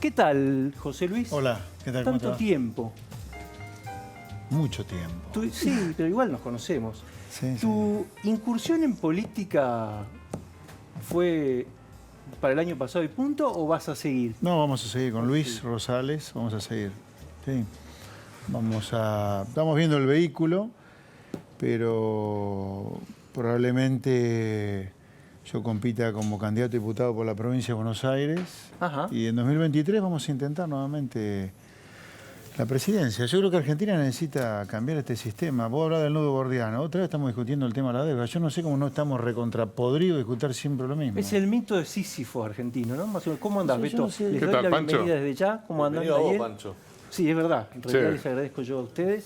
¿Qué tal, José Luis? Hola, ¿qué tal? ¿Cómo te Tanto va? tiempo. Mucho tiempo. Sí, pero igual nos conocemos. Sí, ¿Tu incursión en política fue para el año pasado y punto o vas a seguir? No, vamos a seguir con Luis Rosales, vamos a seguir. Sí. Estamos viendo el vehículo, pero probablemente yo compita como candidato a diputado por la provincia de Buenos Aires. Ajá. Y en 2023 vamos a intentar nuevamente la presidencia. Yo creo que Argentina necesita cambiar este sistema. Vos hablás del nudo gordiano. Otra vez estamos discutiendo el tema de la deuda. Yo no sé cómo no estamos recontrapodridos discutir siempre lo mismo. Es el mito de Sísifo argentino, ¿no? Más o menos. ¿Cómo andás, Sí, yo Beto? no sé. Les ¿Qué doy tal, la Pancho? bienvenida desde ya. ¿Cómo andan, Bienvenido a vos, Daniel? Pancho. Sí, es verdad. En realidad Sí. les agradezco yo a ustedes.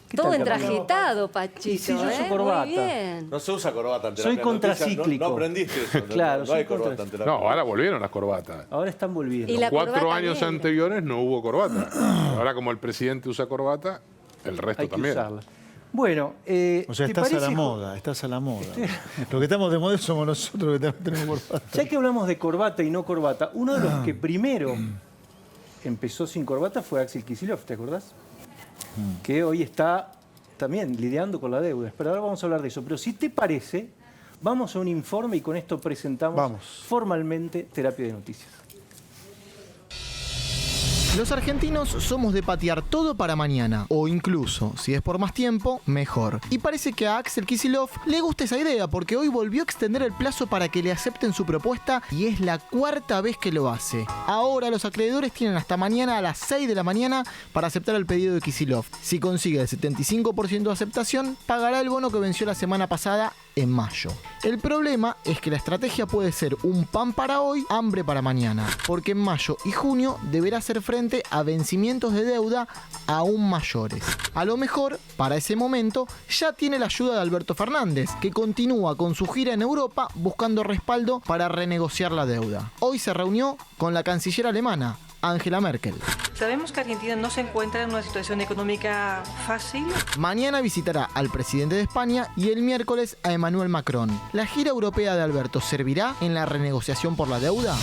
¿Qué Todo tal, Camila? entrajetado, Pachito. Y sí, yo uso corbata. Muy bien. No se usa corbata en Soy terapia. contracíclico. No aprendiste eso. Claro, no soy hay corbata contra- en terapia. No, ahora volvieron las corbatas. Ahora están volviendo. Y la 4 corbata años negra. anteriores no hubo corbata. Ahora como el presidente usa corbata, el resto Hay que también. usarla. Bueno, O sea, ¿te estás a la parece, moda, estás a la moda. Lo que estamos de moda somos nosotros que tenemos corbata. Ya que hablamos de corbata y no corbata, uno de los que primero empezó sin corbata fue Axel Kicillof, ¿te acordás? Que hoy está también lidiando con la deuda. Pero ahora vamos a hablar de eso. Pero si te parece, vamos a un informe y con esto presentamos Vamos. formalmente Terapia de Noticias. Los argentinos somos de patear todo para mañana, o incluso, si es por más tiempo, mejor. Y parece que a Axel Kicillof le gusta esa idea, porque hoy volvió a extender el plazo para que le acepten su propuesta y es la 4ª vez que lo hace. Ahora los acreedores tienen hasta mañana a las 6 de la mañana para aceptar el pedido de Kicillof. Si consigue el 75% de aceptación, pagará el bono que venció la semana pasada en mayo. El problema es que la estrategia puede ser un pan para hoy, hambre para mañana, porque en mayo y junio deberá hacer frente a vencimientos de deuda aún mayores. A lo mejor, para ese momento, ya tiene la ayuda de Alberto Fernández, que continúa con su gira en Europa buscando respaldo para renegociar la deuda. Hoy se reunió con la canciller alemana, Angela Merkel. Sabemos que Argentina no se encuentra en una situación económica fácil. Mañana visitará al presidente de España y el miércoles a Emmanuel Macron. ¿La gira europea de Alberto servirá en la renegociación por la deuda?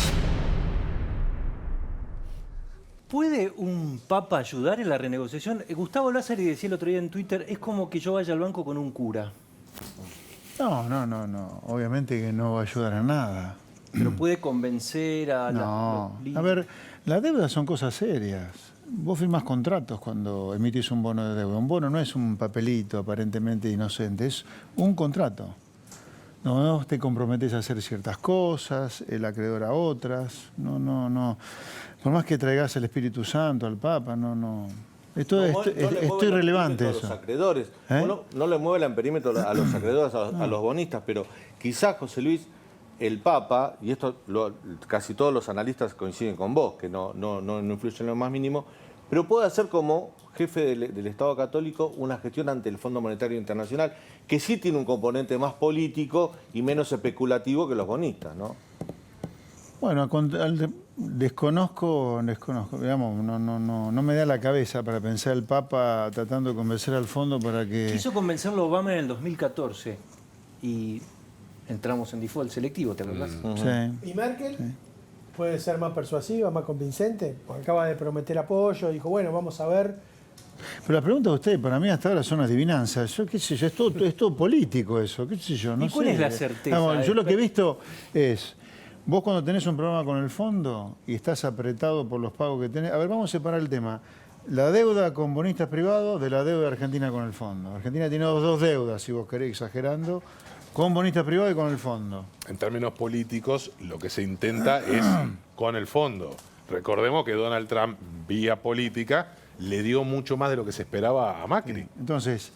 ¿Puede un papa ayudar en la renegociación? Gustavo Lázari decía el otro día en Twitter, es como que yo vaya al banco con un cura. No. Obviamente que no va a ayudar a nada. Pero puede convencer a No. los A ver, las deudas son cosas serias. Vos firmás contratos cuando emitís un bono de deuda. Un bono no es un papelito aparentemente inocente, es un contrato. No te comprometes a hacer ciertas cosas, el acreedor a otras. No. Por más que traigas el Espíritu Santo, al Papa, no. Esto es irrelevante A los eso. acreedores. ¿Eh? Uno no le mueve el amperímetro a los acreedores, a los bonistas, pero quizás, José Luis, el Papa, y esto casi todos los analistas coinciden con vos, que no influye en lo más mínimo, pero puede hacer como jefe del Estado Católico una gestión ante el Fondo Monetario Internacional, que sí tiene un componente más político y menos especulativo que los bonistas, ¿no? Bueno, desconozco, digamos, no me da la cabeza para pensar el Papa tratando de convencer al fondo para que... Quiso convencerlo Obama en el 2014 y entramos en default selectivo, ¿te acordás? Sí. ¿Y Merkel? ¿Puede ser más persuasiva, más convincente? Porque acaba de prometer apoyo, dijo, bueno, vamos a ver. Pero la pregunta de usted, para mí hasta ahora son adivinanzas. Yo qué sé yo, es todo político eso, qué sé yo, no ¿Y cuál sé. es la certeza? Vamos, yo lo que he visto es, vos cuando tenés un problema con el fondo y estás apretado por los pagos que tenés... A ver, vamos a separar el tema. La deuda con bonistas privados de la deuda argentina con el fondo. Argentina tiene dos deudas, si vos querés, exagerando, con bonistas privados y con el fondo. En términos políticos, lo que se intenta es con el fondo. Recordemos que Donald Trump, vía política, le dio mucho más de lo que se esperaba a Macri. Entonces,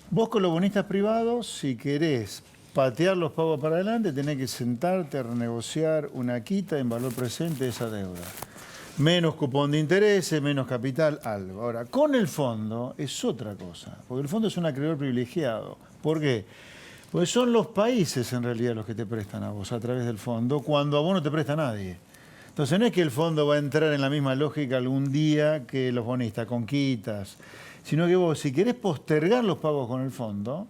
vos con los bonistas privados, si querés patear los pagos para adelante, tenés que sentarte a renegociar una quita en valor presente de esa deuda. Menos cupón de intereses, menos capital, algo. Ahora, con el fondo es otra cosa, porque el fondo es un acreedor privilegiado. ¿Por qué? Porque son los países en realidad los que te prestan a vos a través del fondo, cuando a vos no te presta nadie. Entonces no es que el fondo va a entrar en la misma lógica algún día que los bonistas, con quitas, sino que vos, si querés postergar los pagos con el fondo,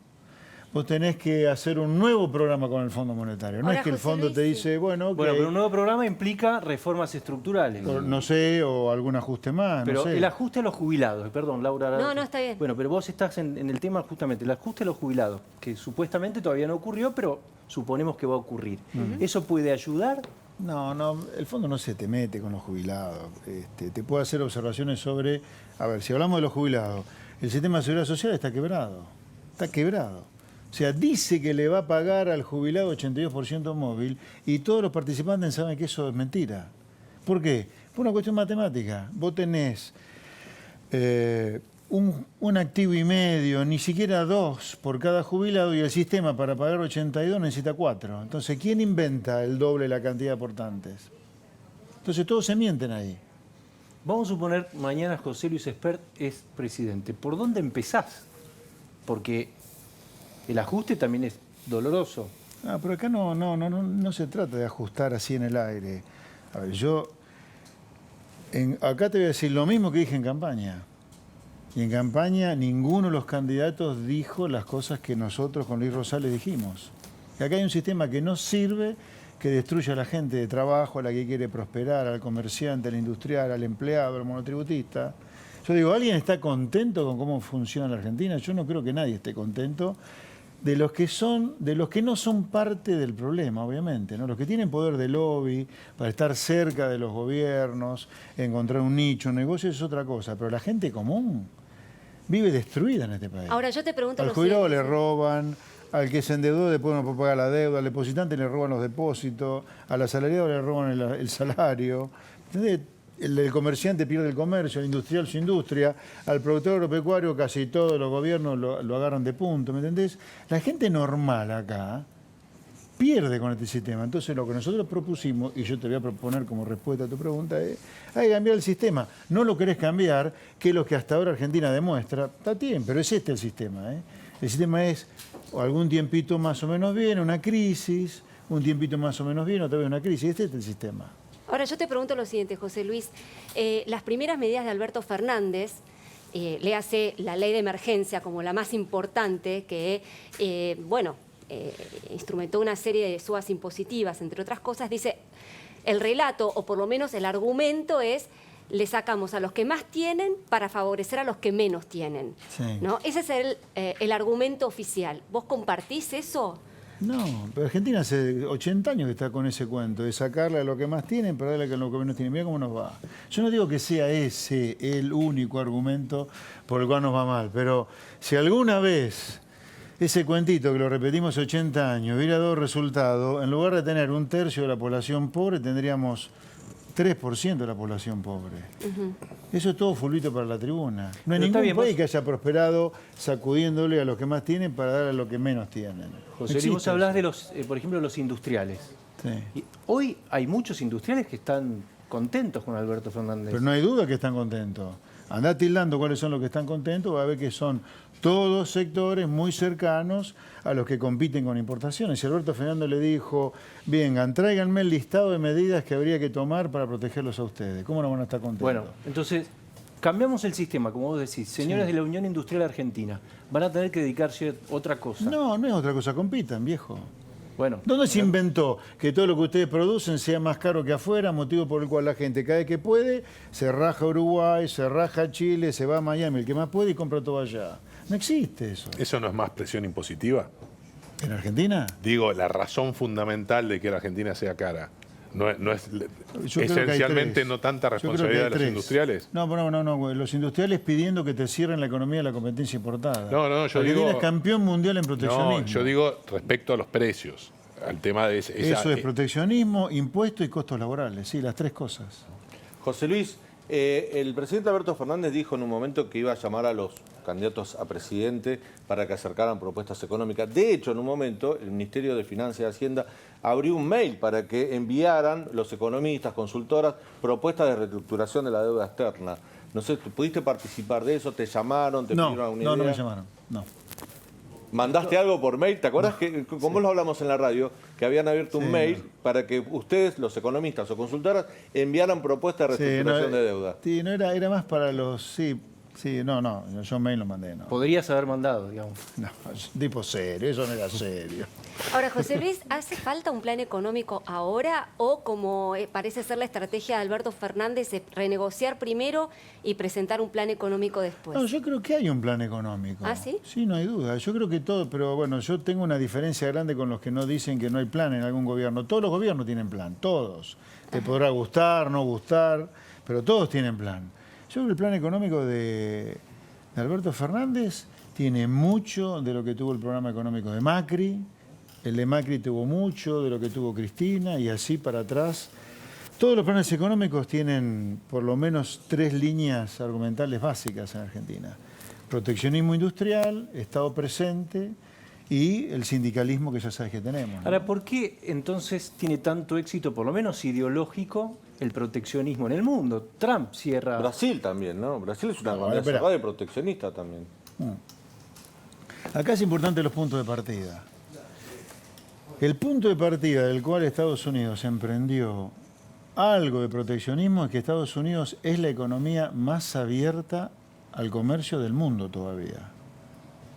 vos tenés que hacer un nuevo programa con el Fondo Monetario. No Ahora, es que el José fondo Luis, te sí. dice, bueno, ok, Bueno, pero un nuevo programa implica reformas estructurales. no sé, o algún ajuste más, Pero no sé. el ajuste a los jubilados, perdón, Laura. No, está bien. Bueno, pero vos estás en el tema justamente, el ajuste a los jubilados, que supuestamente todavía no ocurrió, pero suponemos que va a ocurrir. ¿Eso puede ayudar? No, el fondo no se te mete con los jubilados. Te puede hacer observaciones sobre, a ver, si hablamos de los jubilados, el sistema de seguridad social está quebrado. Está quebrado. O sea, dice que le va a pagar al jubilado 82% móvil y todos los participantes saben que eso es mentira. ¿Por qué? Por una cuestión matemática. Vos tenés un activo y medio, ni siquiera 2 por cada jubilado, y el sistema para pagar 82 necesita 4. Entonces, ¿quién inventa el doble de la cantidad de aportantes? Entonces, todos se mienten ahí. Vamos a suponer mañana José Luis Espert es presidente. ¿Por dónde empezás? Porque el ajuste también es doloroso. Pero acá no se trata de ajustar así en el aire. A ver, acá te voy a decir lo mismo que dije en campaña. Y en campaña ninguno de los candidatos dijo las cosas que nosotros con Luis Rosales dijimos. Y acá hay un sistema que no sirve, que destruye a la gente de trabajo, a la que quiere prosperar, al comerciante, al industrial, al empleado, al monotributista. Yo digo, ¿alguien está contento con cómo funciona la Argentina? Yo no creo que nadie esté contento. De los que no son parte del problema, obviamente, ¿no? Los que tienen poder de lobby para estar cerca de los gobiernos, encontrar un nicho, un negocio, eso es otra cosa. Pero la gente común vive destruida en este país. Ahora yo te pregunto Al lo jubilado le siguiente. roban, al que se endeudó después no puede pagar la deuda, al depositante le roban los depósitos, al asalariado le roban el salario. ¿Entendés? El comerciante pierde el comercio, el industrial su industria, al productor agropecuario casi todos los gobiernos lo agarran de punto, ¿me entendés? La gente normal acá pierde con este sistema. Entonces lo que nosotros propusimos, y yo te voy a proponer como respuesta a tu pregunta, es hay que cambiar el sistema. No lo querés cambiar, que es lo que hasta ahora Argentina demuestra. Está bien, pero es este el sistema. El sistema es algún tiempito más o menos bien, una crisis, un tiempito más o menos bien, otra vez una crisis. Este es el sistema. Ahora yo te pregunto lo siguiente, José Luis. Las primeras medidas de Alberto Fernández, le hace la ley de emergencia como la más importante que, instrumentó una serie de subas impositivas, entre otras cosas, dice, el relato, o por lo menos el argumento es, le sacamos a los que más tienen para favorecer a los que menos tienen. Sí. ¿No? Ese es el argumento oficial. ¿Vos compartís eso? No, pero Argentina hace 80 años que está con ese cuento, de sacarle a lo que más tienen para darle a lo que menos tienen. Mira cómo nos va. Yo no digo que sea ese el único argumento por el cual nos va mal, pero si alguna vez ese cuentito que lo repetimos 80 años hubiera dado resultado, en lugar de tener 1/3 de la población pobre, tendríamos 3% de la población pobre. Eso es todo fulbito para la tribuna. No hay Pero está ningún bien, país vos- que haya prosperado sacudiéndole a los que más tienen para dar a los que menos tienen. José No Luis, vos existe hablás eso. de los, por ejemplo, los industriales. Sí. Y hoy hay muchos industriales que están contentos con Alberto Fernández. Pero no hay duda que están contentos. Andá tildando cuáles son los que están contentos, va a ver que son todos sectores muy cercanos a los que compiten con importaciones. Y Alberto Fernández le dijo, vengan, tráiganme el listado de medidas que habría que tomar para protegerlos a ustedes. ¿Cómo no van a estar contentos? Bueno, entonces, cambiamos el sistema, como vos decís. Señores de la Unión Industrial Argentina, van a tener que dedicarse a otra cosa. no es otra cosa, compitan, viejo. Bueno, ¿Dónde se inventó que todo lo que ustedes producen sea más caro que afuera, motivo por el cual la gente cada vez que puede se raja a Uruguay, se raja a Chile, se va a Miami, el que más puede y compra todo allá? No existe eso. ¿Eso no es más presión impositiva? ¿En Argentina? Digo, la razón fundamental de que la Argentina sea cara. No es Yo creo que hay esencialmente tres. no tanta Yo creo que responsabilidad hay de los tres. industriales. No. Los industriales pidiendo que te cierren la economía de la competencia importada. No, yo Argentina digo- es campeón mundial en proteccionismo. No, yo digo respecto a los precios, al tema de esa, Eso es proteccionismo, impuestos y costos laborales. Sí, las tres cosas. José Luis, el presidente Alberto Fernández dijo en un momento que iba a llamar a los candidatos a presidente para que acercaran propuestas económicas. De hecho, en un momento, el Ministerio de Finanzas y Hacienda abrió un mail para que enviaran los economistas, consultoras, propuestas de reestructuración de la deuda externa. No sé, ¿pudiste participar de eso? ¿Te llamaron? ¿Te pidieron alguna idea? No me llamaron. No. ¿Mandaste algo por mail? ¿Te acuerdas que, como lo hablamos en la radio, que habían abierto un Sí, mail no. para que ustedes, los economistas o consultoras, enviaran propuestas de reestructuración de deuda? Sí, no era más para los... Sí, Sí, no, yo mail lo mandé, no. Podrías haber mandado, digamos. No, es un tipo serio, eso no era serio. Ahora, José Luis, ¿hace falta un plan económico ahora o como parece ser la estrategia de Alberto Fernández, de renegociar primero y presentar un plan económico después? No, yo creo que hay un plan económico. ¿Ah, sí? Sí, no hay duda. Yo creo que todo, pero bueno, yo tengo una diferencia grande con los que no dicen que no hay plan en algún gobierno. Todos los gobiernos tienen plan, todos. Te podrá gustar, no gustar, pero todos tienen plan. Yo creo que el plan económico de Alberto Fernández tiene mucho de lo que tuvo el programa económico de Macri. El de Macri tuvo mucho de lo que tuvo Cristina y así para atrás. Todos los planes económicos tienen por lo menos 3 líneas argumentales básicas en Argentina. Proteccionismo industrial, Estado presente y el sindicalismo que ya sabes que tenemos, ¿no? Ahora, ¿por qué entonces tiene tanto éxito, por lo menos ideológico, el proteccionismo en el mundo? Trump cierra... Brasil también, ¿no? Brasil es una economía espera. cerrada y proteccionista también. Acá es importante los puntos de partida. El punto de partida del cual Estados Unidos emprendió algo de proteccionismo es que Estados Unidos es la economía más abierta al comercio del mundo todavía.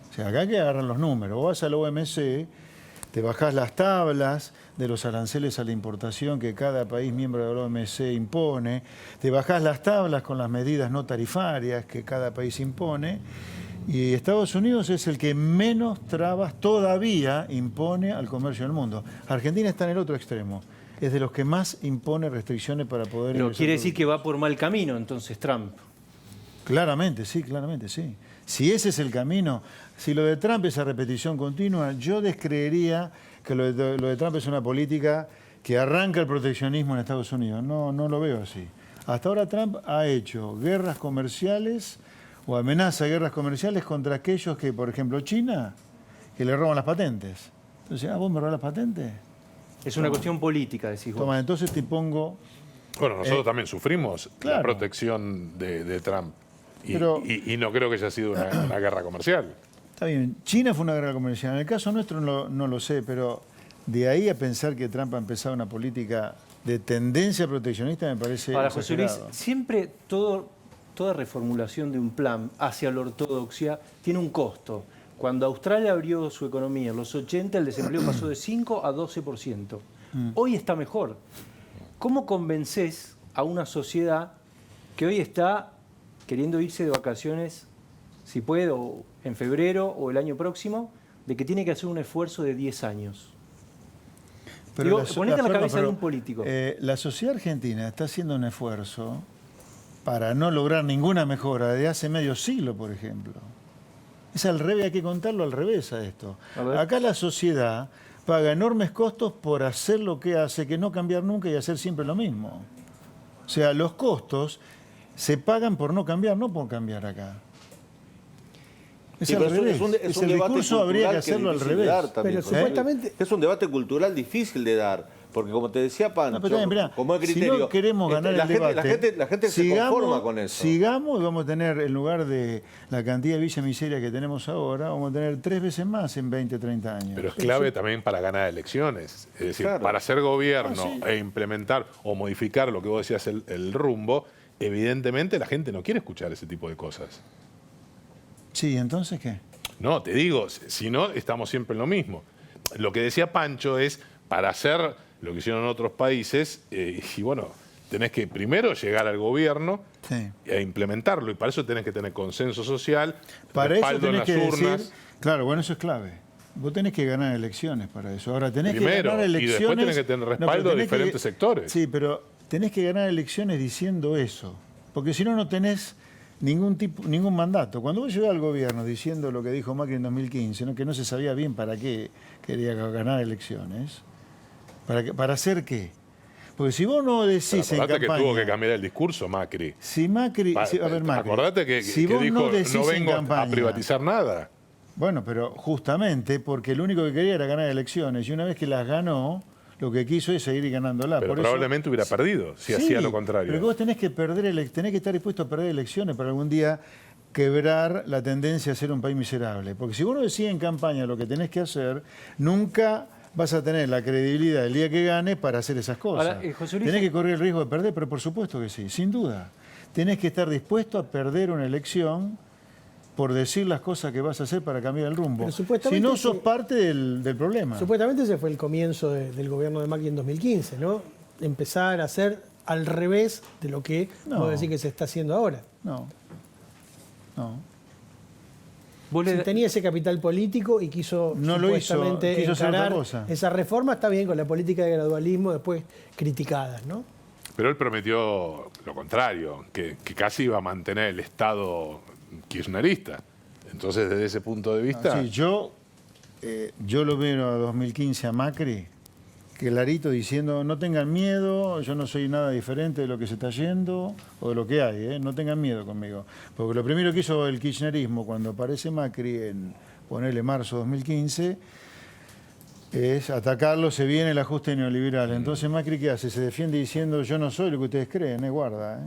O sea, acá hay que agarrar los números. Vos vas al OMC, te bajás las tablas de los aranceles a la importación que cada país miembro del OMC impone, te bajás las tablas con las medidas no tarifarias que cada país impone, y Estados Unidos es el que menos trabas todavía impone al comercio del mundo. Argentina está en el otro extremo. Es de los que más impone restricciones para poder... Pero ingresar quiere decir productos. que va por mal camino entonces Trump. Claramente, sí, claramente, sí. Si ese es el camino, si lo de Trump es a repetición continua, yo descreería que lo de Trump es una política que arranca el proteccionismo en Estados Unidos. No lo veo así. Hasta ahora Trump ha hecho guerras comerciales o amenaza guerras comerciales contra aquellos que, por ejemplo, China, que le roban las patentes. Entonces, ¿vos me robás las patentes? Es una cuestión política, decís vos. Toma, entonces te pongo... Bueno, nosotros también sufrimos la claro. protección de Trump. Pero- Y no creo que haya sido una guerra comercial. Está bien, China fue una guerra comercial. En el caso nuestro no lo sé, pero de ahí a pensar que Trump ha empezado una política de tendencia proteccionista me parece Ahora, José Luis, exagerado. siempre toda reformulación de un plan hacia la ortodoxia tiene un costo. Cuando Australia abrió su economía en los 80, el desempleo pasó de 5 a 12%. Hoy está mejor. ¿Cómo convences a una sociedad que hoy está queriendo irse de vacaciones, si puede, o en febrero o el año próximo, de que tiene que hacer un esfuerzo de 10 años? Digo, ponete en la cabeza de un político. La sociedad argentina está haciendo un esfuerzo para no lograr ninguna mejora desde hace medio siglo, por ejemplo. Es al revés, hay que contarlo al revés a esto. A ver. Acá la sociedad paga enormes costos por hacer lo que hace, que no cambiar nunca y hacer siempre lo mismo. O sea, los costos se pagan por no cambiar, no por cambiar acá. Es Sí, al pero revés. es un el debate discurso habría que cultural hacerlo es al difícil de revés. dar también, Pero José. supuestamente- Es un debate cultural difícil de dar, porque como te decía Pancho, No, pero también, mirá, como es criterio... si no queremos ganar la el gente, debate, la gente se conforma con eso. Sigamos y vamos a tener, en lugar de la cantidad de villa miseria que tenemos ahora, vamos a tener 3 veces más en 20, 30 años. Pero es clave también para ganar elecciones. Es decir, Claro. para ser gobierno e implementar o modificar lo que vos decías, el rumbo, evidentemente la gente no quiere escuchar ese tipo de cosas. Sí, ¿entonces qué? No, te digo, si no, estamos siempre en lo mismo. Lo que decía Pancho es, para hacer lo que hicieron en otros países, y bueno, tenés que primero llegar al gobierno Sí. e implementarlo, y para eso tenés que tener consenso social, Para eso respaldo en tenés las que urnas. decir, claro, bueno, eso es clave. Vos tenés que ganar elecciones para eso. Ahora tenés Primero, que ganar y elecciones. después tenés que tener pero respaldo de tenés diferentes sectores. Sí, pero tenés que ganar elecciones diciendo eso. Porque si no, no tenés ningún mandato. Cuando vos llegás al gobierno diciendo lo que dijo Macri en 2015, ¿no? Que no se sabía bien para qué quería ganar elecciones, ¿para hacer qué? Porque si vos no decís en Acordate que campaña... tuvo que cambiar el discurso Macri. Si Macri... a ver, Macri. Acordate que si vos dijo, no decís no en vengo a campaña, privatizar nada. bueno, pero justamente porque lo único que quería era ganar elecciones y una vez que las ganó, lo que quiso es seguir ganándolas. Pero Por eso- probablemente hubiera perdido si Sí, hacía lo contrario. Pero que vos tenés que tenés que estar dispuesto a perder elecciones para algún día quebrar la tendencia a ser un país miserable. Porque si vos no decís en campaña lo que tenés que hacer, nunca vas a tener la credibilidad el día que gane para hacer esas cosas. Ahora, José Luis- Tenés que correr el riesgo de perder, pero por supuesto que sí, sin duda. tenés que estar dispuesto a perder una elección por decir las cosas que vas a hacer para cambiar el rumbo. Pero supuestamente Si no, sos parte del problema. Supuestamente ese fue el comienzo del gobierno de Macri en 2015, ¿no? Empezar a hacer al revés de lo que vos decís que se está haciendo ahora. No. Si tenía ese capital político y quiso no lo hizo, supuestamente quiso hacer otra encarar cosa. esa reforma, está bien con la política de gradualismo después criticadas, ¿no? Pero él prometió lo contrario, que casi iba a mantener el Estado kirchnerista. Entonces, desde ese punto de vista... Sí, yo lo veo a 2015 a Macri, clarito, diciendo, no tengan miedo, yo no soy nada diferente de lo que se está yendo o de lo que hay, no tengan miedo conmigo. Porque lo primero que hizo el kirchnerismo cuando aparece Macri en, ponerle marzo de 2015, es atacarlo, se viene el ajuste neoliberal. Entonces Macri, ¿qué hace? Se defiende diciendo, yo no soy lo que ustedes creen, guarda.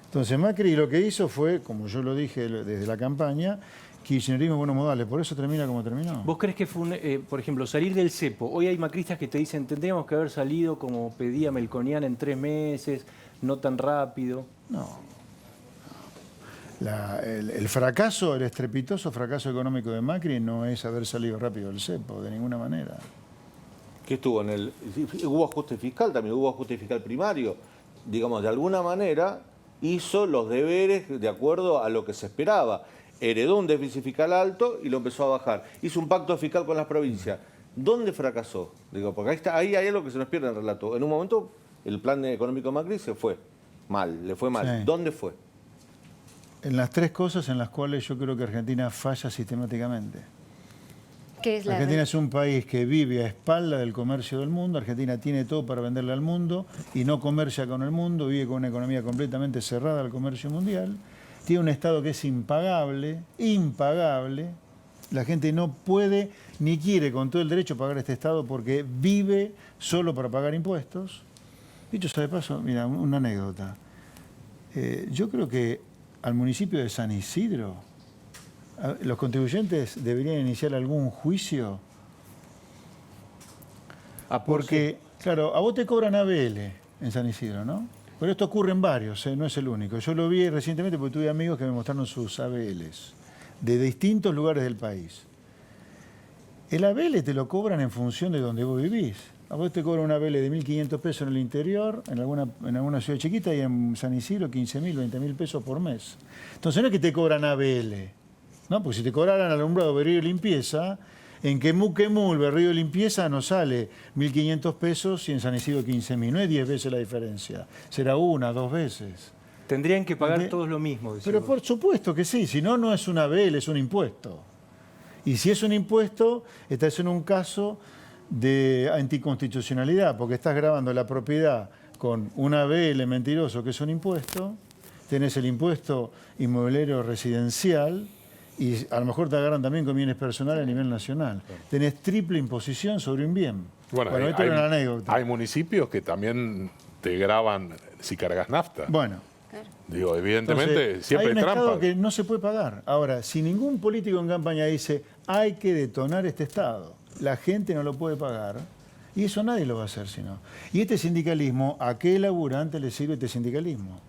Entonces Macri lo que hizo fue, como yo lo dije desde la campaña, kirchnerismo buenos modales, por eso termina como terminó. ¿Vos crees que fue, por ejemplo, salir del cepo? Hoy hay macristas que te dicen, tendríamos que haber salido como pedía Melconian en 3 meses, no tan rápido. No. El fracaso, el estrepitoso fracaso económico de Macri no es haber salido rápido del cepo, de ninguna manera. ¿Qué estuvo en el...? Hubo ajuste fiscal también, hubo ajuste fiscal primario. Digamos, de alguna manera hizo los deberes de acuerdo a lo que se esperaba. Heredó un déficit fiscal alto y lo empezó a bajar. Hizo un pacto fiscal con las provincias. ¿Dónde fracasó? Digo, porque ahí hay algo que se nos pierde en el relato. En un momento, el plan económico de Macri se fue mal, le fue mal. Sí. ¿Dónde fue? En las 3 cosas en las cuales yo creo que Argentina falla sistemáticamente. ¿Qué es la Argentina es un país que vive a espalda del comercio del mundo. Argentina tiene todo para venderle al mundo y no comercia con el mundo, vive con una economía completamente cerrada al comercio mundial. Tiene un Estado que es impagable. La gente no puede ni quiere con todo el derecho pagar este Estado porque vive solo para pagar impuestos. Dicho sea de paso, mira, una anécdota. Yo creo que al municipio de San Isidro, los contribuyentes deberían iniciar algún juicio. Porque, claro, a vos te cobran ABL en San Isidro, ¿no? Pero esto ocurre en varios, no es el único. Yo lo vi recientemente porque tuve amigos que me mostraron sus ABLs de distintos lugares del país. El ABL te lo cobran en función de donde vos vivís. A vos te cobran un ABL de 1.500 pesos en el interior, en alguna ciudad chiquita, y en San Isidro 15.000, 20.000 pesos por mes. Entonces no es que te cobran ABL, ¿no? Porque si te cobraran alumbrado, berrío y limpieza, en Quemul, berrío y limpieza, nos sale 1.500 pesos y en San Isidro 15.000. No es 10 veces la diferencia, será 1, 2 veces. Tendrían que pagar todos lo mismo. Pero por supuesto que sí, si no, no es un ABL, es un impuesto. Y si es un impuesto, estás en un caso de anticonstitucionalidad, porque estás grabando la propiedad con un ABL mentiroso, que es un impuesto, tenés el impuesto inmobiliario residencial, y a lo mejor te agarran también con bienes personales a nivel nacional. Tenés triple imposición sobre un bien. Bueno, esto era una anécdota. Hay municipios que también te graban si cargas nafta. Bueno. Digo, evidentemente, Entonces, siempre hay un trampa. Estado que no se puede pagar. Ahora, si ningún político en campaña dice hay que detonar este Estado, la gente no lo puede pagar, y eso nadie lo va a hacer sino. Y este sindicalismo, ¿a qué laburante le sirve este sindicalismo?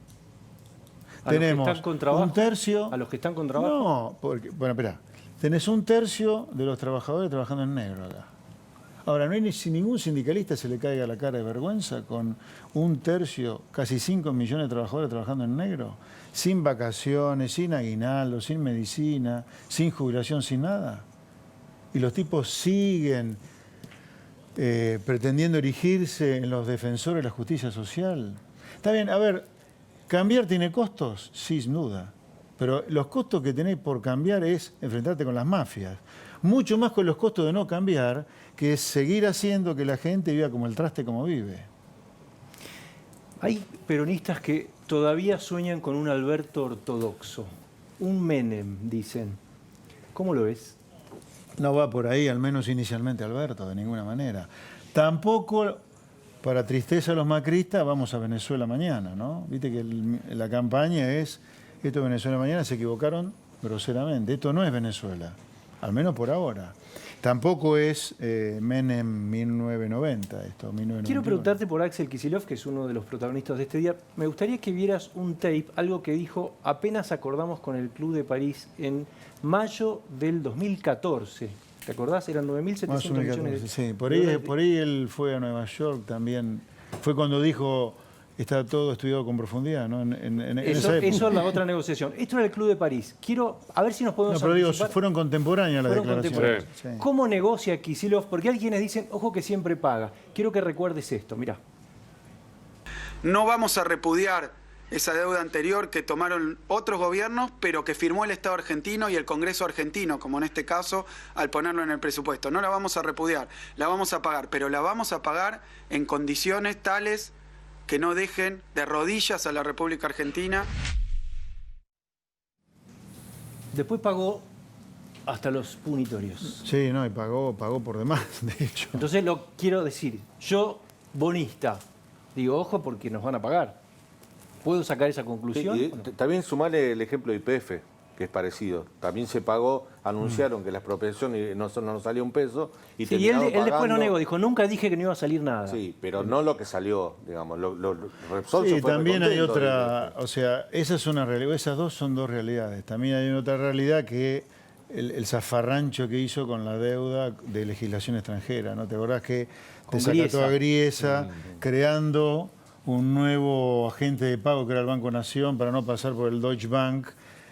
Tenemos un tercio... ¿A los que están con trabajo? No, porque, bueno, espera. Tenés un tercio de los trabajadores trabajando en negro acá. Ahora, no hay ningún sindicalista se le caiga la cara de vergüenza con un tercio, casi 5 millones de trabajadores trabajando en negro, sin vacaciones, sin aguinaldo, sin medicina, sin jubilación, sin nada. Y los tipos siguen pretendiendo erigirse en los defensores de la justicia social. Está bien, a ver, ¿cambiar tiene costos? Sí, sin duda. Pero los costos que tenés por cambiar es enfrentarte con las mafias. Mucho más con los costos de no cambiar, que es seguir haciendo que la gente viva como el traste como vive. Hay peronistas que todavía sueñan con un Alberto ortodoxo, un Menem, dicen. ¿Cómo lo ves? No va por ahí, al menos inicialmente, Alberto, de ninguna manera. Tampoco, para tristeza de los macristas, vamos a Venezuela mañana, ¿no? Viste que la campaña es, esto es Venezuela mañana, se equivocaron groseramente. Esto no es Venezuela, al menos por ahora. Tampoco es Menem 1990 esto, 1991. Quiero preguntarte por Axel Kicillof, que es uno de los protagonistas de este día. Me gustaría que vieras un tape, algo que dijo apenas acordamos con el Club de París en mayo del 2014. ¿Te acordás? Eran 9.700 millones de... Sí, por ahí él fue a Nueva York también. Fue cuando dijo, está todo estudiado con profundidad, ¿no? Eso es la otra negociación. Esto era el Club de París. Quiero, a ver si nos podemos pero digo, anticipar. fueron contemporáneas las declaraciones. Sí. ¿Cómo negocia Kicillof? Porque hay quienes dicen, ojo que siempre paga. Quiero que recuerdes esto, mirá. No vamos a repudiar esa deuda anterior que tomaron otros gobiernos, pero que firmó el Estado argentino y el Congreso argentino, como en este caso, al ponerlo en el presupuesto. No la vamos a repudiar, la vamos a pagar, pero la vamos a pagar en condiciones tales que no dejen de rodillas a la República Argentina. Después pagó hasta los punitorios. Sí, no, y pagó por demás, de hecho. Entonces lo quiero decir, yo, bonista, digo, ojo porque nos van a pagar. ¿Puedo sacar esa conclusión? Sí, también sumarle el ejemplo de YPF, que es parecido. También se pagó, anunciaron que la expropiación no nos salía un peso. Y sí, y él después no negó, dijo, nunca dije que no iba a salir nada. Sí, pero no lo que salió, digamos. Repsol Sí, se fue también hay recontento, otra, o sea, esa es una realidad, esas dos son dos realidades. También hay otra realidad que el zafarrancho que hizo con la deuda de legislación extranjera, ¿no? ¿Te acordás que desacató a Griesa, creando un nuevo agente de pago que era el Banco Nación para no pasar por el Deutsche Bank,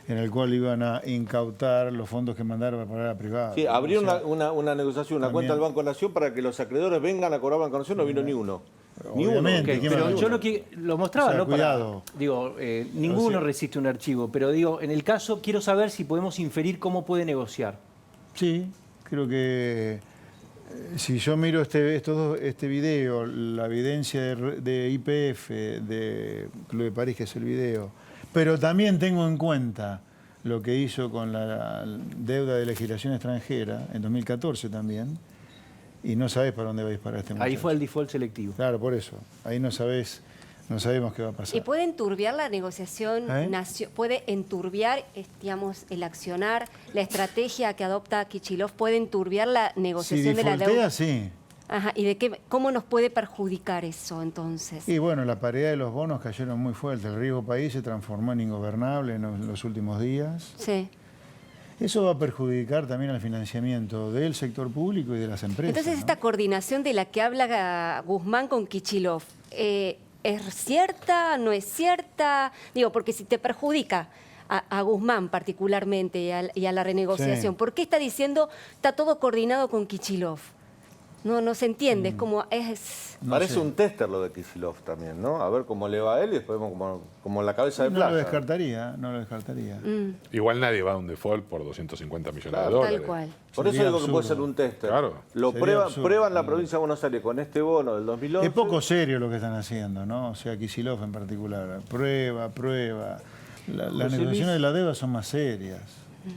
en el cual iban a incautar los fondos que mandaron para pagar a privados? Sí, abrió una negociación, una cuenta del Banco Nación para que los acreedores vengan a cobrar Banco Nación, no vino ni uno. Ni uno. Obviamente, Okay, pero yo lo mostraba, O sea, ¿no? cuidado. Digo, ninguno resiste un archivo, pero digo, en el caso quiero saber si podemos inferir cómo puede negociar. Sí, creo que si yo miro este video, la evidencia de YPF, de Club de París, que es el video, pero también tengo en cuenta lo que hizo con la deuda de legislación extranjera, en 2014 también, y no sabés para dónde va a disparar este muchacho. Ahí fue el default selectivo. Claro, por eso. Ahí no sabemos qué va a pasar. ¿Y puede enturbiar la negociación, puede enturbiar, digamos, el accionar, la estrategia que adopta Kicillof, puede enturbiar la negociación de la deuda? Sí. Ajá, ¿y cómo nos puede perjudicar eso entonces? Y bueno, la paridad de los bonos cayeron muy fuerte. El riesgo país se transformó en ingobernable en los últimos días. Sí. Eso va a perjudicar también al financiamiento del sector público y de las empresas. Entonces, ¿no? esta coordinación de la que habla Guzmán con Kicillof, ¿es cierta? ¿No es cierta? Digo, porque si te perjudica a Guzmán particularmente y a la renegociación, Sí. ¿por qué está diciendo está todo coordinado con Kicillof? No se entiende, es como es... No Parece sé. un tester lo de Kicillof también, ¿no? A ver cómo le va a él y después vemos como la cabeza de No plata. lo descartaría. Igual nadie va a un default por 250 millones de Claro. dólares. Tal cual. Por eso Sería digo que absurdo. puede ser un tester. Claro. Lo Sería absurdo. prueban la provincia de Buenos Aires con este bono del 2011. Es poco serio lo que están haciendo, ¿no? O sea, Kicillof en particular. Prueba. Las negociaciones de la deuda son más serias.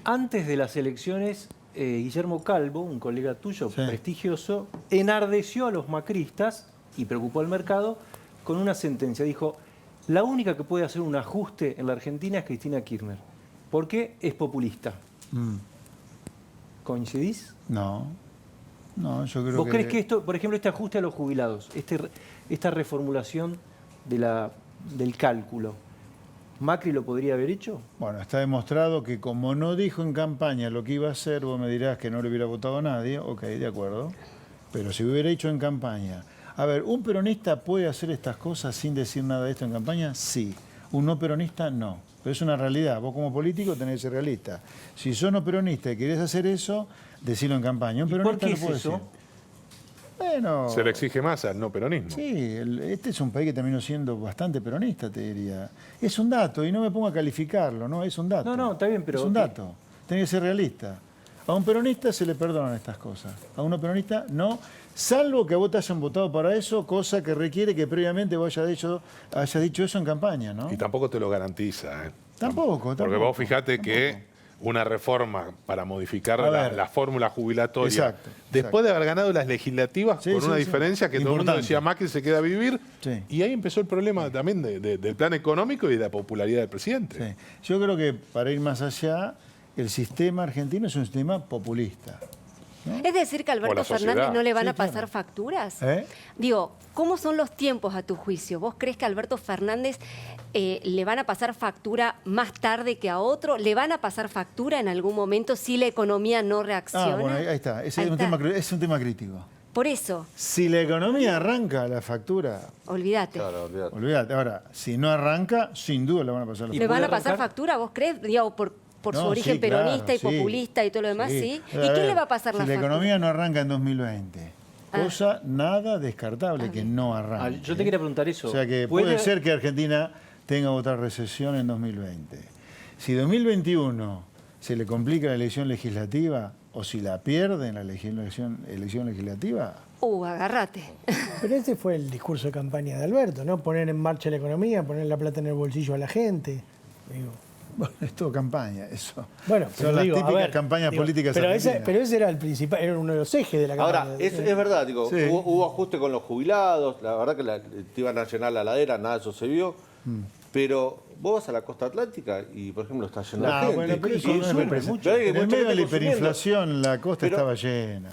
Antes de las elecciones, Guillermo Calvo, un colega tuyo Sí. prestigioso, enardeció a los macristas y preocupó al mercado con una sentencia. Dijo, la única que puede hacer un ajuste en la Argentina es Cristina Kirchner, porque es populista. ¿Coincidís? No, yo creo ¿Vos que... crees que esto, por ejemplo, este ajuste a los jubilados, esta reformulación del cálculo, Macri lo podría haber hecho? Bueno, está demostrado que como no dijo en campaña lo que iba a hacer, vos me dirás que no le hubiera votado a nadie, ok, de acuerdo, pero si hubiera hecho en campaña... A ver, ¿un peronista puede hacer estas cosas sin decir nada de esto en campaña? Sí. ¿Un no peronista? No. Pero es una realidad. Vos como político tenés que ser realista. Si sos no peronista y querés hacer eso, decilo en campaña. Un ¿Y por peronista qué no es puede eso? decir. Bueno... Se le exige más al no peronismo. Sí, este es un país que terminó siendo bastante peronista, te diría. Es un dato, y no me pongo a calificarlo, ¿no? Es un dato. No, está bien, pero... Es un dato. Tenés que ser realista. A un peronista se le perdonan estas cosas. A un no peronista no, salvo que a vos te hayan votado para eso, cosa que requiere que previamente vos hayas dicho eso en campaña, ¿no? Y tampoco te lo garantiza. Tampoco. Porque vos fijate que una reforma para modificar A ver. la fórmula jubilatoria, Exacto. después de haber ganado las legislativas, Sí, con sí, una sí. diferencia que todo el mundo Importante. decía Macri se queda a vivir, Sí. y ahí empezó el problema también del plan económico y de la popularidad del presidente. Sí. Yo creo que para ir más allá, el sistema argentino es un sistema populista. Es decir, que a Alberto la sociedad. Fernández no le van Sí, a pasar claro. facturas. ¿Eh? Digo, ¿cómo son los tiempos a tu juicio? ¿Vos crees que a Alberto Fernández le van a pasar factura más tarde que a otro? ¿Le van a pasar factura en algún momento si la economía no reacciona? Bueno, ahí está. Ese Ahí es, está. es un tema crítico. Por eso, Si la economía arranca, la factura, olvídate. Claro, olvídate. olvídate. Ahora, si no arranca, sin duda le van a pasar la ¿Le factura. van a puede pasar arrancar? factura, vos crees? Digo, por su No, origen sí, claro, peronista y sí. populista y todo lo demás, ¿sí? A ¿Y ver, quién le va a pasar la si la factura? economía no arranca en 2020, cosa nada descartable que no arranque. Yo te quería preguntar eso. O sea que puede ser que Argentina tenga otra recesión en 2020. Si 2021 se le complica la elección legislativa o si la pierde en la elección legislativa, Agárrate. Pero ese fue el discurso de campaña de Alberto, ¿no? Poner en marcha la economía, poner la plata en el bolsillo a la gente. Digo, bueno, es todo campaña eso. bueno, Son pero las digo, a típicas ver, campañas digo, políticas pero argentinas. ese era el principal, era uno de los ejes de la campaña. Ahora, es verdad, digo, Sí. hubo ajuste con los jubilados, la verdad que te iban a llenar la ladera, nada de eso se vio, pero vos vas a la costa atlántica y, por ejemplo, está lleno de gente. Bueno, pero eso no es consume verdad. mucho. Hay En el mucha medio de gente la consumiendo. hiperinflación, la costa Pero- estaba llena.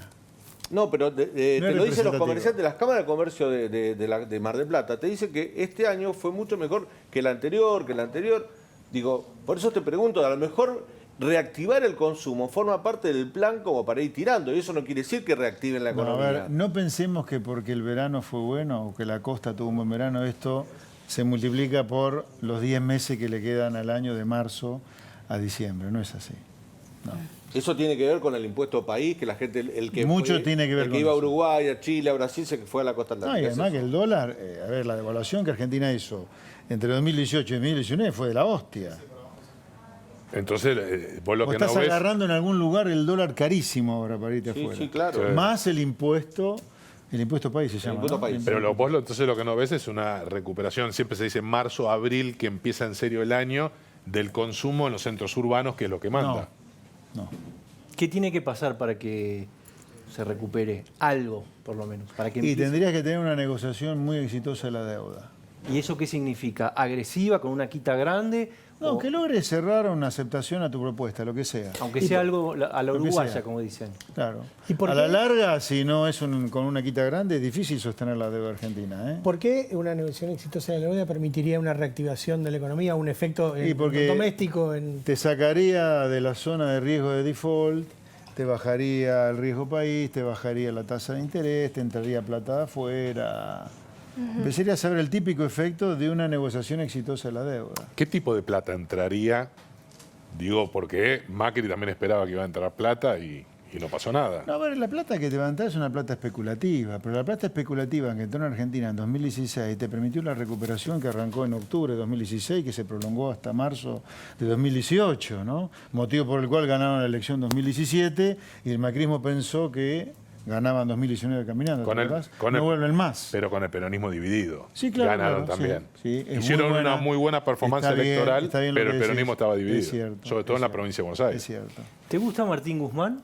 No, pero te No es lo dicen los representativo. comerciantes, las cámaras de comercio de Mar del Plata, te dicen que este año fue mucho mejor que el anterior, Digo, por eso te pregunto, a lo mejor reactivar el consumo forma parte del plan como para ir tirando, y eso no quiere decir que reactiven la No, a economía. ver, no pensemos que porque el verano fue bueno o que la costa tuvo un buen verano, esto se multiplica por los 10 meses que le quedan al año de marzo a diciembre. No es así. No. Eso tiene que ver con el impuesto país, que la gente, el que Mucho fue- tiene que ver el con que iba a eso. Uruguay, a Chile, a Brasil, se fue a la costa No, atlántica. y Es además eso. que el dólar, a ver, la devaluación que Argentina hizo entre 2018 y 2019 fue de la hostia. Entonces, vos lo Vos que no estás ves... agarrando en algún lugar el dólar carísimo ahora para irte Sí, afuera. sí, claro. Sí. Más el impuesto país se llama. impuesto ¿no? país. Pero entonces lo que no ves es una recuperación, siempre se dice marzo, abril, que empieza en serio el año, del consumo en los centros urbanos, que es lo que manda. No. ¿Qué tiene que pasar para que se recupere algo, por lo menos? Para que Y empiece? tendrías que tener una negociación muy exitosa de la deuda. ¿Y eso qué significa? ¿Agresiva, con una quita grande? No, o- que logres cerrar una aceptación a tu propuesta, lo que sea. Aunque sea algo a la Lo que uruguaya, sea. como dicen. Claro. ¿Y por A qué? la larga, si no es con una quita grande, es difícil sostener la deuda argentina. ¿eh? ¿Por qué una negociación exitosa de la deuda permitiría una reactivación de la economía, un efecto Y porque doméstico? Te sacaría de la zona de riesgo de default, te bajaría el riesgo país, te bajaría la tasa de interés, te entraría plata de afuera. Empezaría a saber el típico efecto de una negociación exitosa de la deuda. ¿Qué tipo de plata entraría? Digo, porque Macri también esperaba que iba a entrar plata y no pasó nada. No, a ver, la plata que te va a entrar es una plata especulativa, pero la plata especulativa que entró en Argentina en 2016 te permitió la recuperación que arrancó en octubre de 2016, que se prolongó hasta marzo de 2018, ¿no? Motivo por el cual ganaron la elección 2017 y el macrismo pensó que ganaban 2019 caminando, ¿te acordás? No vuelven más. Pero con el peronismo dividido. Sí, claro, Ganaron claro, también. sí, es Hicieron muy buena. una muy buena performance Está bien, electoral, está bien lo pero que el peronismo decís. estaba dividido. Es cierto, sobre todo es en la cierto. provincia de Buenos Aires. Es cierto. ¿Te gusta Martín Guzmán?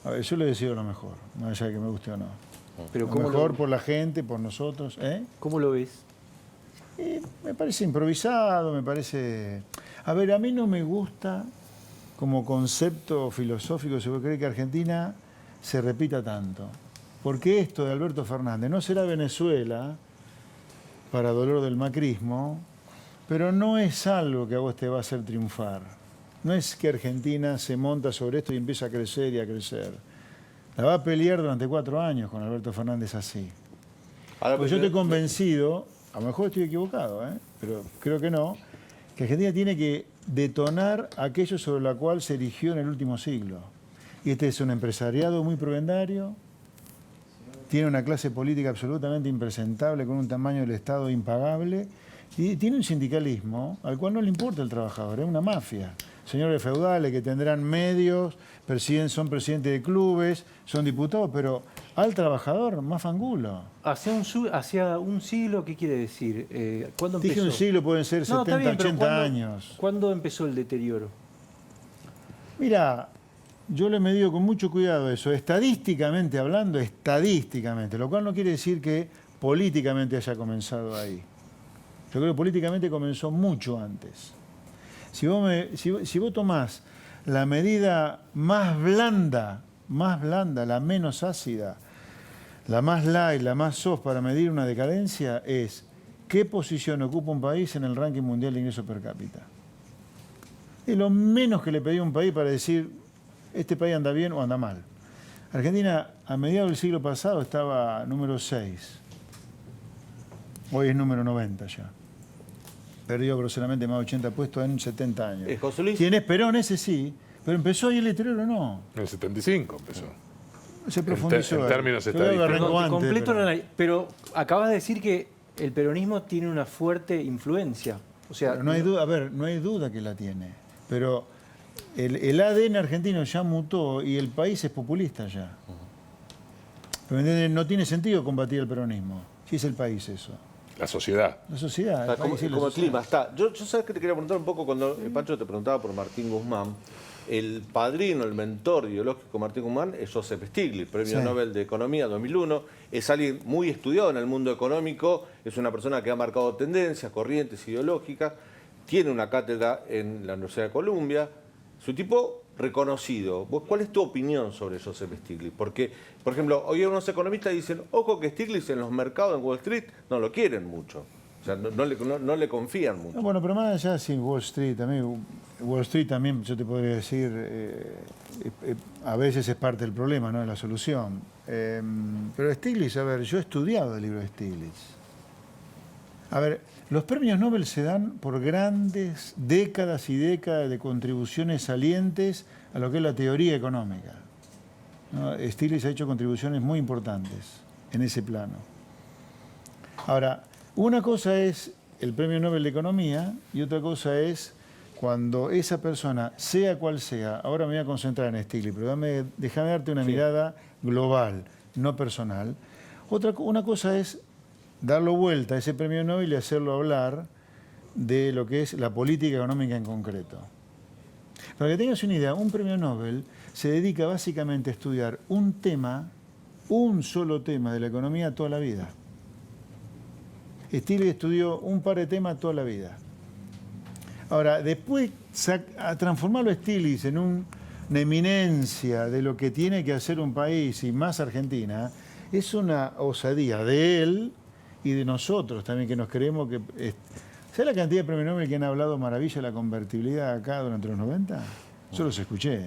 A ver, yo le deseo lo mejor, no allá de que me guste o no. Pero Lo ¿cómo mejor lo, por la gente, por nosotros. ¿Cómo lo ves? Me parece improvisado, me parece... A ver, a mí no me gusta como concepto filosófico, si vos crees que Argentina se repita tanto. Porque esto de Alberto Fernández no será Venezuela, para dolor del macrismo, pero no es algo que a vos te va a hacer triunfar. No es que Argentina se monta sobre esto y empieza a crecer y a crecer. La va a pelear durante 4 años con Alberto Fernández así. Ahora, Pues yo estoy convencido, a lo mejor estoy equivocado, pero creo que no, que Argentina tiene que detonar aquello sobre lo cual se erigió en el último siglo. Y este es un empresariado muy provendario, tiene una clase política absolutamente impresentable, con un tamaño del Estado impagable, y tiene un sindicalismo al cual no le importa el trabajador, es una mafia. Señores feudales que tendrán medios, son presidentes de clubes, son diputados, pero al trabajador, más fangulo. Hacia un siglo, ¿qué quiere decir? ¿Cuándo empezó? Dije un siglo, pueden ser 70, está bien, pero 80 años. ¿Cuándo empezó el deterioro? Mira, yo le he medido con mucho cuidado eso, estadísticamente hablando, lo cual no quiere decir que políticamente haya comenzado ahí. Yo creo que políticamente comenzó mucho antes. Si vos tomás la medida más blanda, la menos ácida, la más light, la más soft para medir una decadencia es qué posición ocupa un país en el ranking mundial de ingresos per cápita. Es lo menos que le pedí a un país para decir, este país anda bien o anda mal. Argentina, a mediados del siglo pasado, estaba número 6. Hoy es número 90 ya. Perdió groseramente más de 80 puestos en 70 años. José Luis. ¿Quién es Perón? Ese sí. Pero empezó ahí el deterioro, no. En el 75 empezó. Se profundizó. En términos Yo creo que estadísticos. arrancó antes, completo pero- pero acabas de decir que el peronismo tiene una fuerte influencia. O sea, Pero no hay duda, a ver, no hay duda que la tiene. Pero el ADN argentino ya mutó y el país es populista ya. Pero, ¿entendés? No tiene sentido combatir el peronismo. Si es el país eso. La sociedad. La sociedad. el Como, país es la como el sociedad. clima está. Yo sabes que te quería preguntar un poco cuando Pancho te preguntaba por Martín Guzmán. El padrino, el mentor ideológico de Martín Guzmán es Joseph Stiglitz, premio Sí. Nobel de Economía 2001. Es alguien muy estudiado en el mundo económico, es una persona que ha marcado tendencias, corrientes ideológicas, tiene una cátedra en la Universidad de Columbia. Es un tipo reconocido. ¿Vos, cuál es tu opinión sobre Joseph Stiglitz? Porque, por ejemplo, hoy algunos economistas dicen, ojo que Stiglitz en los mercados en Wall Street no lo quieren mucho. O sea, no le confían mucho. No, bueno, pero más allá sin Wall Street, también yo te podría decir, a veces es parte del problema, no de la solución. Pero Stiglitz, a ver, yo he estudiado el libro de Stiglitz. A ver, los premios Nobel se dan por grandes décadas y décadas de contribuciones salientes a lo que es la teoría económica, ¿no? Stiglitz ha hecho contribuciones muy importantes en ese plano. Ahora, una cosa es el premio Nobel de Economía y otra cosa es cuando esa persona, sea cual sea, ahora me voy a concentrar en Stiglitz, pero déjame darte una mirada global, no personal. Una cosa es darlo vuelta a ese premio Nobel y hacerlo hablar de lo que es la política económica en concreto. Para que tengas una idea, un premio Nobel se dedica básicamente a estudiar un tema, un solo tema de la economía toda la vida. Stiglitz estudió un par de temas toda la vida. Ahora, después a transformarlo a Stiglitz en una eminencia de lo que tiene que hacer un país y más Argentina, es una osadía de él y de nosotros también, que nos creemos que... ¿Sabes la cantidad de premios Nobel que han hablado maravilla de la convertibilidad acá durante los 90? Yo los escuché.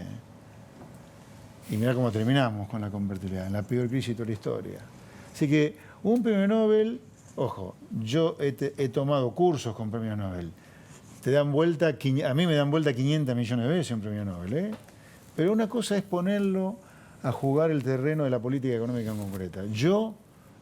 Y mirá cómo terminamos con la convertibilidad, en la peor crisis de toda la historia. Así que un premio Nobel, ojo, yo he tomado cursos con premios Nobel. Te dan vuelta, a mí me dan vuelta 500 millones de veces un premio Nobel, ¿eh? Pero una cosa es ponerlo a jugar el terreno de la política económica en concreta. Yo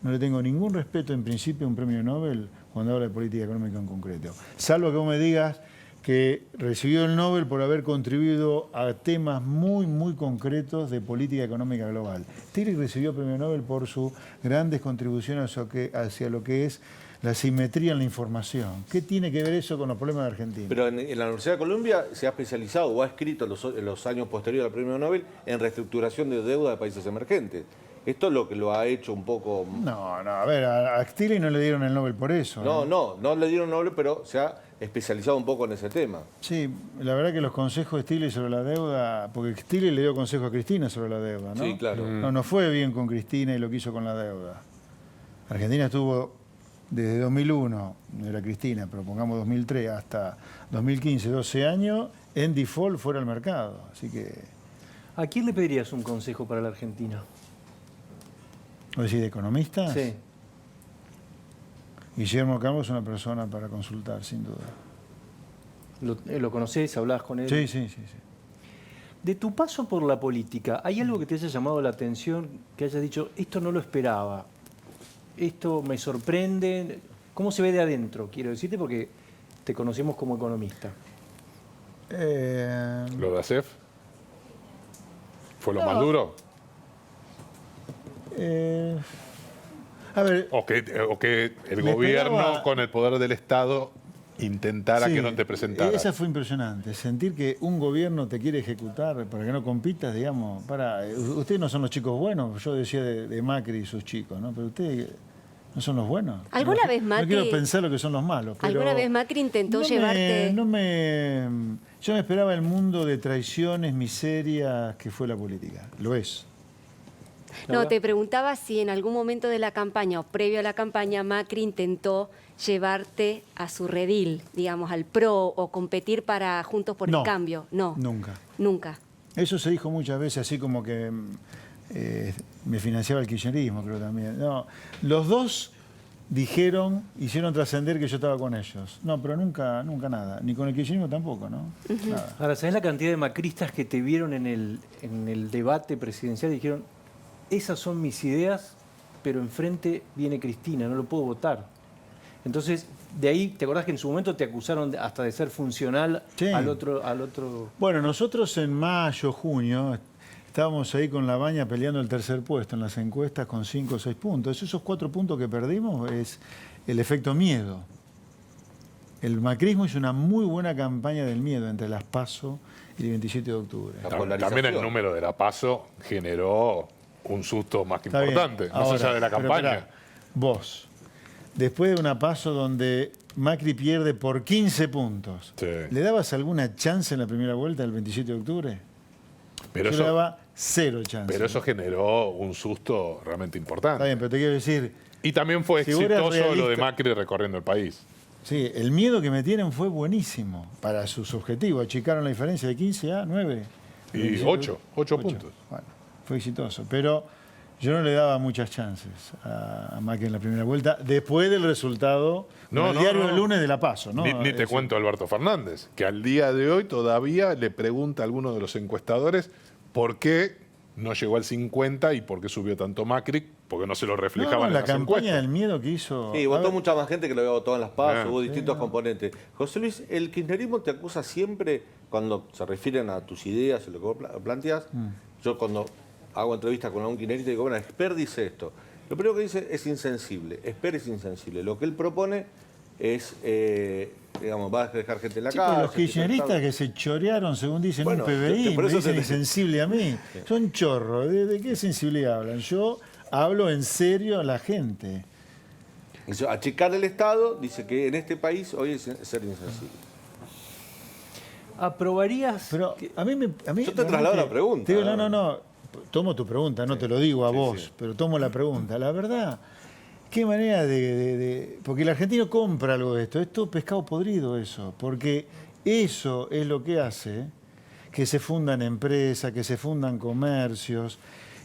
no le tengo ningún respeto en principio a un premio Nobel cuando habla de política económica en concreto. Salvo que vos me digas que recibió el Nobel por haber contribuido a temas muy, muy concretos de política económica global. Stiglitz recibió el premio Nobel por sus grandes contribuciones hacia lo que es la simetría en la información. ¿Qué tiene que ver eso con los problemas de Argentina? Pero en la Universidad de Columbia se ha especializado o ha escrito en los años posteriores al premio Nobel en reestructuración de deuda de países emergentes. Esto es lo que lo ha hecho un poco... No, a ver, a Stiglitz no le dieron el Nobel por eso. No le dieron Nobel, pero se ha especializado un poco en ese tema. Sí, la verdad que los consejos de Stiglitz sobre la deuda, porque Stiglitz le dio consejo a Cristina sobre la deuda, ¿no? Sí, claro. No fue bien con Cristina y lo que hizo con la deuda. Argentina estuvo desde 2001, no era Cristina, pero pongamos 2003 hasta 2015, 12 años, en default fuera del mercado. Así que... ¿A quién le pedirías un consejo para la Argentina? ¿Vos decís de economistas? Sí. Guillermo Campos es una persona para consultar, sin duda. ¿Lo conocés? ¿Hablás con él? Sí. De tu paso por la política, ¿hay algo que te haya llamado la atención, que hayas dicho, esto no lo esperaba, esto me sorprende? ¿Cómo se ve de adentro? Quiero decirte, porque te conocemos como economista. ¿Lo de ASEF? ¿Fue lo más duro? A ver, O que el Me gobierno, esperaba- con el poder del Estado, intentara sí, que no te presentaras. esa fue impresionante. Sentir que un gobierno te quiere ejecutar para que no compitas, digamos. Ustedes no son los chicos buenos, yo decía de Macri y sus chicos, ¿no? Pero ustedes ¿No son los buenos? ¿Alguna vez Macri- No quiero pensar lo que son los malos. Pero ¿Alguna vez Macri intentó llevarte? yo me esperaba el mundo de traiciones, miserias que fue la política. Lo es. No, te preguntaba si en algún momento de la campaña o previo a la campaña Macri intentó llevarte a su redil, digamos, al PRO o competir para Juntos por el Cambio. No. Nunca. Nunca. Eso se dijo muchas veces, así como que me financiaba el kirchnerismo, creo también. No, los dos hicieron trascender que yo estaba con ellos. No, pero nunca nada. Ni con el kirchnerismo tampoco, ¿no? Nada. Ahora, ¿sabés la cantidad de macristas que te vieron en el debate presidencial y dijeron, esas son mis ideas, pero enfrente viene Cristina, no lo puedo votar? Entonces, de ahí, ¿te acordás que en su momento te acusaron hasta de ser funcional al otro? Bueno, nosotros en mayo, junio, estábamos ahí con La Baña peleando el tercer puesto en las encuestas con 5 o 6 puntos. Esos 4 puntos que perdimos es el efecto miedo. El macrismo hizo una muy buena campaña del miedo entre las PASO y el 27 de octubre. También el número de la PASO generó un susto más que Está importante, bien. más Ahora, allá de la pero campaña. esperá, vos, después de una PASO donde Macri pierde por 15 puntos, ¿le dabas alguna chance en la primera vuelta del 27 de octubre? Pero Yo le daba 0 chances. Pero eso generó un susto realmente importante. Está bien, pero te quiero decir... Y también fue si vos eras exitoso lo de realista- Macri recorriendo el país. Sí, el miedo que me tienen fue buenísimo para sus objetivos. Achicaron la diferencia de 15 a 9. Y 8 puntos. Bueno, fue exitoso. Pero yo no le daba muchas chances a Macri en la primera vuelta, después del resultado del diario del lunes de La Paso, ¿no? Ni te Eso. cuento a Alberto Fernández, que al día de hoy todavía le pregunta a alguno de los encuestadores por qué no llegó al 50 y por qué subió tanto Macri, porque no se lo reflejaba en la las campaña encuestas. del miedo que hizo... Sí, A votó ver, mucha más gente que lo había votado en las PASO, Ah, hubo distintos componentes. José Luis, el kirchnerismo te acusa siempre, cuando se refieren a tus ideas y lo que vos planteás, yo cuando hago entrevistas con algún kirchnerista digo, bueno, Esper dice esto. Lo primero que dice es insensible, Esper es insensible. Lo que él propone es, digamos, va a dejar gente en la Sí, pero calle. los kirchneristas que se chorearon, según dicen, Bueno, un PBI, por me eso dicen te- insensible a mí. Son chorros. ¿De qué sensibilidad hablan? Yo hablo en serio a la gente. Dice, achicar el Estado, dice que en este país hoy es ser insensible. ¿Aprobarías? Pero a mí Yo te traslado la pregunta. Te digo, no. Tomo tu pregunta, no te lo digo a vos, pero tomo la pregunta. La verdad, qué manera porque el argentino compra algo de esto. Es todo pescado podrido eso. Porque eso es lo que hace que se fundan empresas, que se fundan comercios,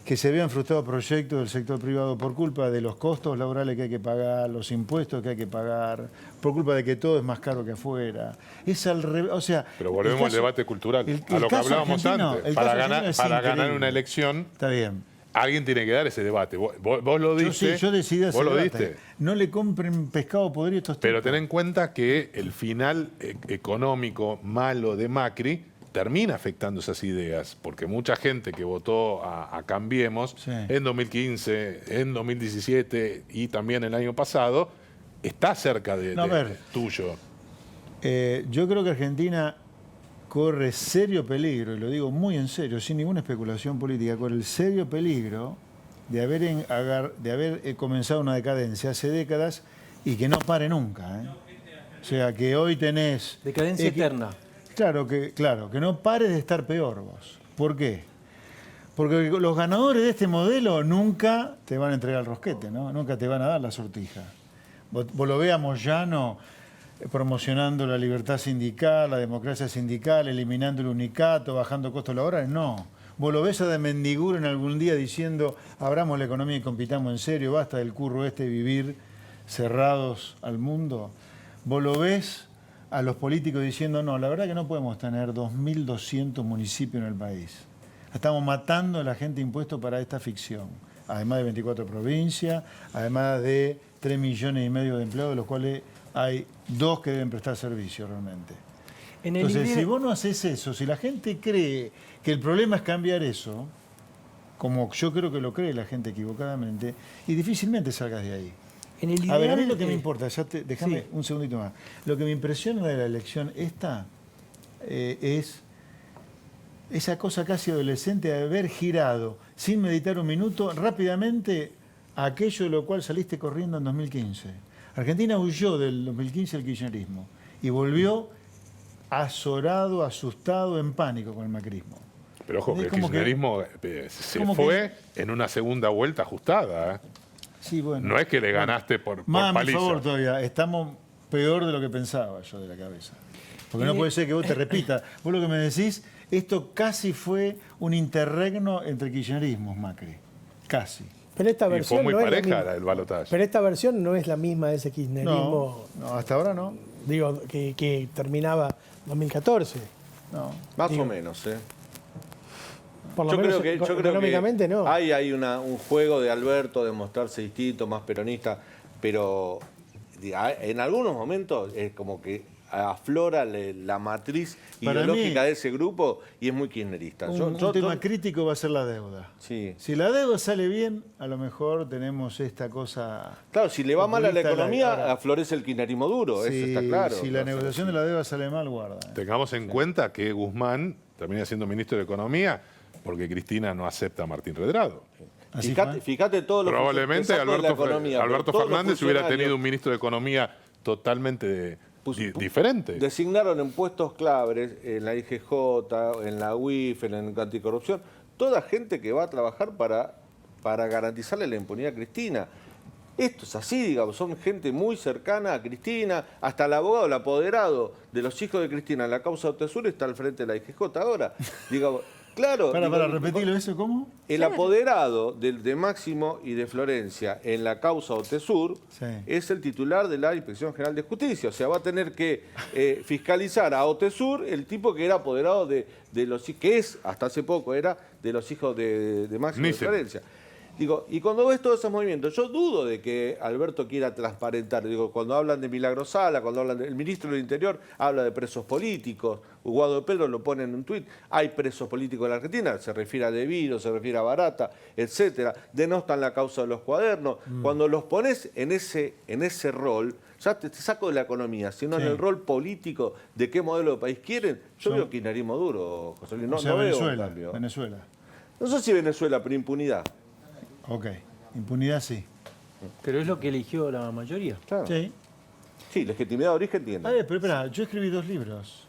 que se vean frustrados proyectos del sector privado por culpa de los costos laborales que hay que pagar, los impuestos que hay que pagar, por culpa de que todo es más caro que afuera. Es al revés, o sea... Pero volvemos al debate cultural, a lo que caso hablábamos argentino- antes. el Para caso ganar, argentino es para ganar increíble. una elección, Está bien. alguien tiene que dar ese debate. Vos lo diste. Yo decidí hacer vos lo debate. diste. No le compren pescado podrido a estos Pero tipos. ten en cuenta que el final económico malo de Macri termina afectando esas ideas, porque mucha gente que votó a Cambiemos Sí. en 2015, en 2017 y también el año pasado, está cerca de No, a ver. tuyo. Yo creo que Argentina corre serio peligro, y lo digo muy en serio, sin ninguna especulación política, corre el serio peligro de haber comenzado una decadencia hace décadas y que no pare nunca. O sea, que hoy tenés... Decadencia eterna. Claro, que no pares de estar peor vos. ¿Por qué? Porque los ganadores de este modelo nunca te van a entregar el rosquete, ¿no? Nunca te van a dar la sortija. Vos lo ves a Moyano promocionando la libertad sindical, la democracia sindical, eliminando el unicato, bajando costos laborales. No. Vos lo ves a de Mendiguro en algún día diciendo abramos la economía y compitamos en serio, basta del curro de vivir cerrados al mundo. Vos lo ves a los políticos diciendo, no, la verdad que no podemos tener 2.200 municipios en el país. Estamos matando a la gente impuestos para esta ficción. Además de 24 provincias, además de 3,5 millones de empleados, de los cuales hay 2 que deben prestar servicio realmente. Entonces, si vos no haces eso, si la gente cree que el problema es cambiar eso, como yo creo que lo cree la gente equivocadamente, y difícilmente salgas de ahí. A ver, a mí lo que me importa, déjame un segundito más. Lo que me impresiona de la elección esta es esa cosa casi adolescente de haber girado sin meditar un minuto rápidamente aquello de lo cual saliste corriendo en 2015. Argentina huyó del 2015 al kirchnerismo y volvió azorado, asustado, en pánico con el macrismo. Pero ojo, que el Como kirchnerismo se fue en una segunda vuelta ajustada. Sí, bueno. No es que le ganaste por Más a mi paliza. favor todavía, estamos peor de lo que pensaba yo de la cabeza. Porque no puede ser que vos te repitas. Vos lo que me decís, esto casi fue un interregno entre kirchnerismo y Macri. Casi. Pero esta Y fue versión muy no es la pareja misma. el balotaje. Pero esta versión no es la misma de ese kirchnerismo, No, hasta ahora no. digo, que terminaba 2014. No. Más o menos, ¿eh? Por lo menos económicamente no. Hay un juego de Alberto de mostrarse distinto, más peronista, pero en algunos momentos es como que aflora la matriz Para ideológica mí, de ese grupo y es muy kirchnerista. Un tema crítico va a ser la deuda. Sí. Si la deuda sale bien, a lo mejor tenemos esta cosa... Claro, si le va mal a la populista, economía, ahora, florece el kirchnerismo duro, si, eso está claro. Si la negociación de la deuda sale mal, guarda. Tengamos en cuenta que Guzmán termina siendo ministro de Economía porque Cristina no acepta a Martín Redrado. Así Fíjate todo lo Probablemente que Alberto Fernández hubiera tenido un ministro de Economía totalmente diferente. Designaron en puestos claves, en la IGJ, en la UIF, en el anticorrupción, toda gente que va a trabajar para garantizarle la impunidad a Cristina. Esto es así, digamos, son gente muy cercana a Cristina, hasta el abogado, el apoderado de los hijos de Cristina en la causa de Otesur está al frente de la IGJ ahora. Digamos, claro. Para repetirlo eso, ¿cómo? El apoderado de Máximo y de Florencia en la causa Otesur es el titular de la Inspección General de Justicia. O sea, va a tener que fiscalizar a Otesur, el tipo que era apoderado de los que es, hasta hace poco, era de los hijos de Máximo y de Florencia. Digo, y cuando ves todos esos movimientos, yo dudo de que Alberto quiera transparentar. Digo, cuando hablan de Milagro Sala, cuando hablan el ministro del Interior habla de presos políticos, Guado de Pedro lo pone en un tuit, hay presos políticos en la Argentina, se refiere a De Viro, se refiere a Barata, etcétera, denostan la causa de los cuadernos. Cuando los pones en ese rol, ya te saco de la economía, sino en el rol político de qué modelo de país quieren, yo veo kirchnerismo duro, José Luis, no veo un cambio. Venezuela. No sé si Venezuela, pero impunidad. Ok, impunidad sí. Pero es lo que eligió la mayoría. Claro. Sí. Sí, legitimidad de origen tiene. Pero espera, yo escribí 2 libros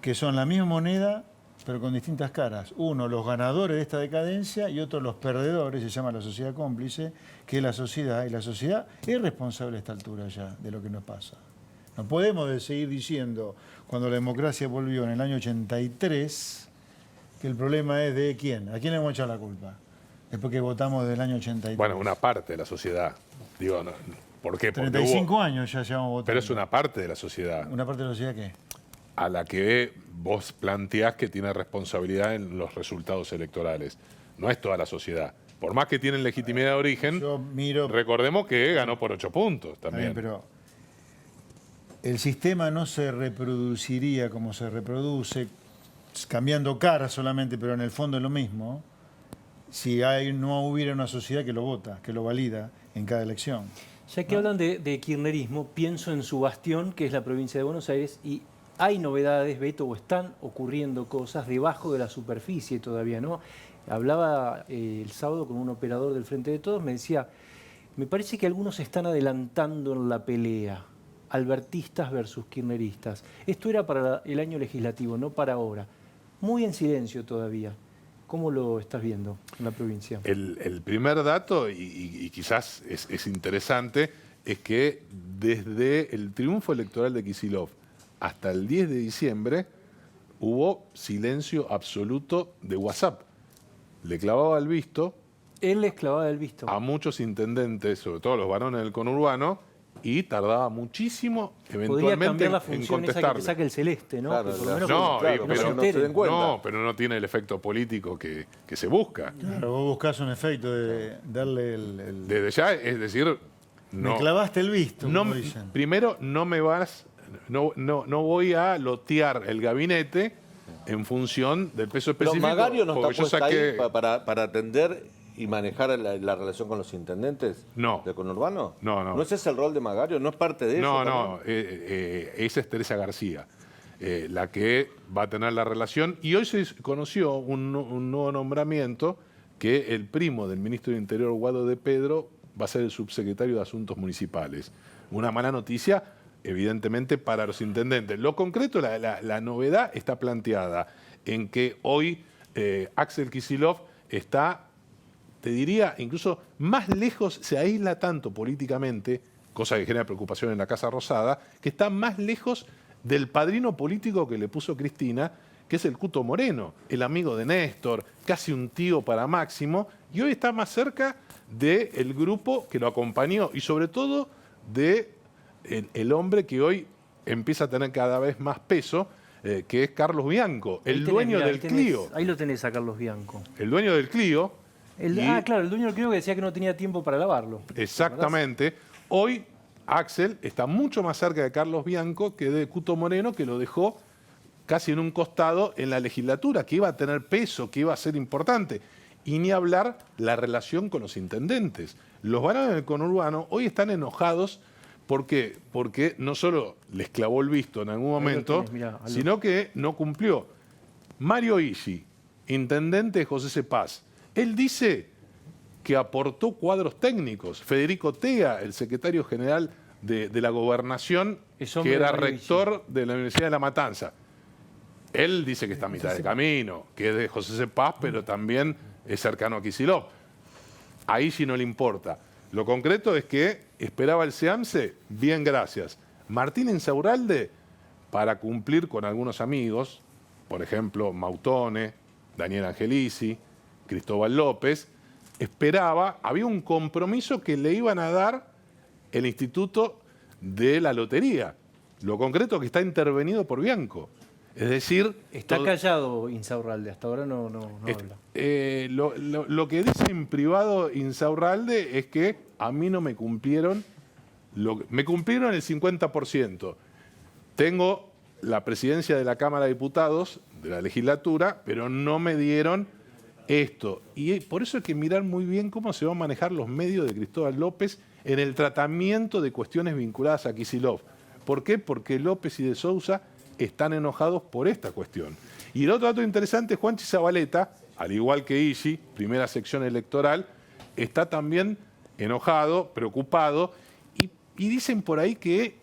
que son la misma moneda, pero con distintas caras. Uno, los ganadores de esta decadencia, y otro, los perdedores, se llama la sociedad cómplice, que es la sociedad. Y la sociedad es responsable a esta altura ya de lo que nos pasa. No podemos seguir diciendo, cuando la democracia volvió en el año 83, que el problema es de quién. ¿A quién le hemos echado la culpa? Después que votamos desde el año 83. Bueno, una parte de la sociedad. Digo, no, ¿por qué? Porque 35 años ya llevamos votando. Pero es una parte de la sociedad. ¿Una parte de la sociedad qué? A la que vos planteás que tiene responsabilidad en los resultados electorales. No es toda la sociedad. Por más que tienen legitimidad de origen, recordemos que ganó por 8 puntos también. Pero el sistema no se reproduciría como se reproduce, cambiando cara solamente, pero en el fondo es lo mismo, si no hubiera una sociedad que lo vota, que lo valida en cada elección. Ya que hablan de kirchnerismo, pienso en su bastión, que es la provincia de Buenos Aires, y hay novedades, Beto, o están ocurriendo cosas debajo de la superficie todavía, ¿no? Hablaba el sábado con un operador del Frente de Todos, me decía, me parece que algunos se están adelantando en la pelea, albertistas versus kirchneristas. Esto era para el año legislativo, no para ahora. Muy en silencio todavía. ¿Cómo lo estás viendo en la provincia? El primer dato, y quizás es interesante, es que desde el triunfo electoral de Kicillof hasta el 10 de diciembre hubo silencio absoluto de WhatsApp. Le clavaba el visto. Él les clavaba el visto. A muchos intendentes, sobre todo los varones del conurbano, y tardaba muchísimo eventualmente la en función esa contestarle. que te saque el celeste, ¿no? Claro, que por lo menos no, no se den cuenta. No, pero no tiene el efecto político que se busca. Claro, vos buscás un efecto de darle el... Desde ya, es decir... No, me clavaste el visto, no, como dicen. Primero, no voy a lotear el gabinete en función del peso específico. Pero Magario no está porque puesta ahí para atender y manejar la relación con los intendentes del conurbano. ¿No ese es el rol de Magario? ¿No es parte de eso? No, esa es Teresa García, la que va a tener la relación. Y hoy se conoció un nuevo nombramiento que el primo del ministro del Interior, Guado de Pedro, va a ser el subsecretario de Asuntos Municipales. Una mala noticia, evidentemente, para los intendentes. Lo concreto, la novedad está planteada en que hoy Axel Kicillof está, te diría, incluso más lejos, se aísla tanto políticamente, cosa que genera preocupación en la Casa Rosada, que está más lejos del padrino político que le puso Cristina, que es el Cuto Moreno, el amigo de Néstor, casi un tío para Máximo, y hoy está más cerca del grupo que lo acompañó y sobre todo de el hombre que hoy empieza a tener cada vez más peso, que es Carlos Bianco, el dueño del Clio. Ahí lo tenés a Carlos Bianco. El dueño del Clio. Claro, el dueño del Clio que decía que no tenía tiempo para lavarlo. Exactamente. Hoy Axel está mucho más cerca de Carlos Bianco que de Cuto Moreno, que lo dejó casi en un costado en la legislatura, que iba a tener peso, que iba a ser importante. Y ni hablar la relación con los intendentes. Los varones del conurbano hoy están enojados. ¿Por qué? Porque no solo les clavó el visto en algún momento, sino que no cumplió. Mario Isi, intendente de José Cepaz, él dice que aportó cuadros técnicos. Federico Tea, el secretario general de la Gobernación, que era rector de la Universidad de La Matanza. Él dice que está a mitad de camino, que es de José Cepaz, pero también es cercano a Kicillof. Ahí sí no le importa. Lo concreto es que esperaba el SEAMSE, bien, gracias. Martín Insaurralde, para cumplir con algunos amigos, por ejemplo, Mautone, Daniel Angelici, Cristóbal López, esperaba, había un compromiso que le iban a dar el Instituto de la Lotería. Lo concreto es que está intervenido por Bianco. Es decir... Está callado Insaurralde, hasta ahora no habla. Lo que dice en privado Insaurralde es que a mí no me cumplieron, me cumplieron el 50%. Tengo la presidencia de la Cámara de Diputados, de la legislatura, pero no me dieron esto. Y por eso hay que mirar muy bien cómo se van a manejar los medios de Cristóbal López en el tratamiento de cuestiones vinculadas a Kicillof. ¿Por qué? Porque López y de Sousa están enojados por esta cuestión. Y el otro dato interesante, Juanchi Zabaleta, al igual que Isi, primera sección electoral, está también enojado, preocupado, y dicen por ahí que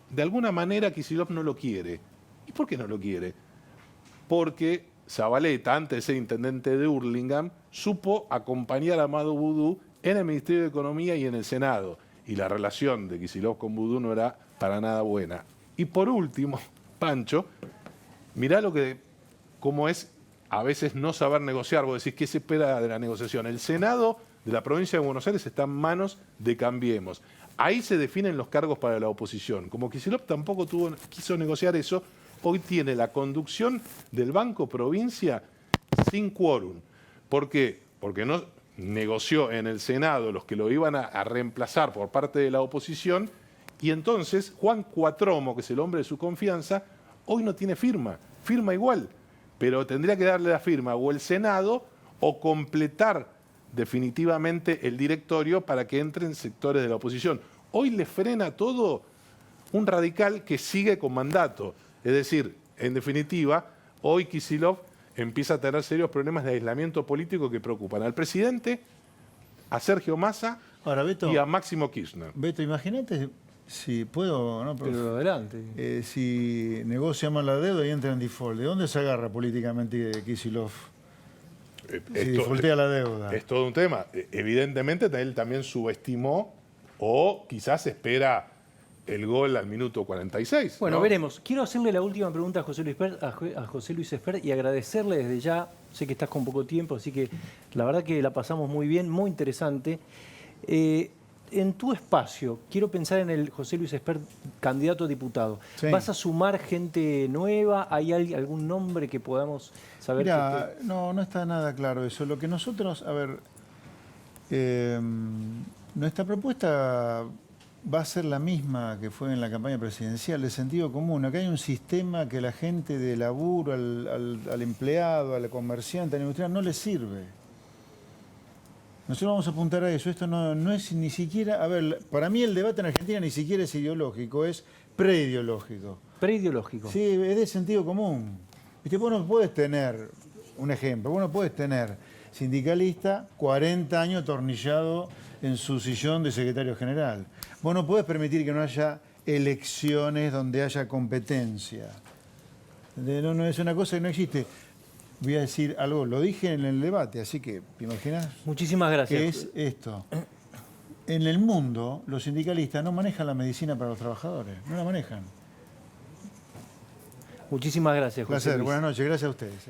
de alguna manera Kicillof no lo quiere. ¿Y por qué no lo quiere? Porque Zabaleta, antes de ser intendente de Hurlingham, supo acompañar a Amado Boudou en el Ministerio de Economía y en el Senado. Y la relación de Kicillof con Boudou no era para nada buena. Y por último, Pancho, mirá cómo es a veces no saber negociar. Vos decís, ¿qué se espera de la negociación? El Senado de la provincia de Buenos Aires está en manos de Cambiemos. Ahí se definen los cargos para la oposición. Como Kicillof tampoco quiso negociar eso, hoy tiene la conducción del Banco Provincia sin quórum. ¿Por qué? Porque no negoció en el Senado los que lo iban a reemplazar por parte de la oposición. Y entonces Juan Cuatromo, que es el hombre de su confianza, hoy no tiene firma igual, pero tendría que darle la firma o el Senado o completar definitivamente el directorio para que entren sectores de la oposición. Hoy le frena todo un radical que sigue con mandato. Es decir, en definitiva, hoy Kicillof empieza a tener serios problemas de aislamiento político que preocupan al presidente, a Sergio Massa y a Máximo Kirchner. Beto, imagínate... Si puedo, ¿no? Pero adelante. Si negocia mal la deuda y entra en default, ¿de dónde se agarra políticamente Kicillof? Si defaultea la deuda. Es todo un tema. Evidentemente, él también subestimó o quizás espera el gol al minuto 46. Bueno, ¿no? veremos. Quiero hacerle la última pregunta a José Luis Espert y agradecerle desde ya. Sé que estás con poco tiempo, así que la verdad que la pasamos muy bien, muy interesante. En tu espacio, quiero pensar en el José Luis Espert, candidato a diputado. Sí. ¿Vas a sumar gente nueva? ¿Hay algún nombre que podamos saber? Mira, no está nada claro eso. Lo que nosotros, nuestra propuesta va a ser la misma que fue en la campaña presidencial, de sentido común. Acá hay un sistema que la gente de laburo, al empleado, al comerciante, al industrial, no le sirve. Nosotros vamos a apuntar a eso. Esto no es ni siquiera... para mí el debate en Argentina ni siquiera es ideológico, es preideológico. ¿Preideológico? Sí, es de sentido común. ¿Viste? Vos no podés tener, un ejemplo, vos no podés tener sindicalista, 40 años atornillado en su sillón de secretario general. Vos no podés permitir que no haya elecciones donde haya competencia. No, es una cosa que no existe. Voy a decir algo, lo dije en el debate, así que, ¿te imaginas? Muchísimas gracias. ¿Qué es esto? En el mundo, los sindicalistas no manejan la medicina para los trabajadores, no la manejan. Muchísimas gracias, José Placer, Luis. buenas noches, gracias a ustedes.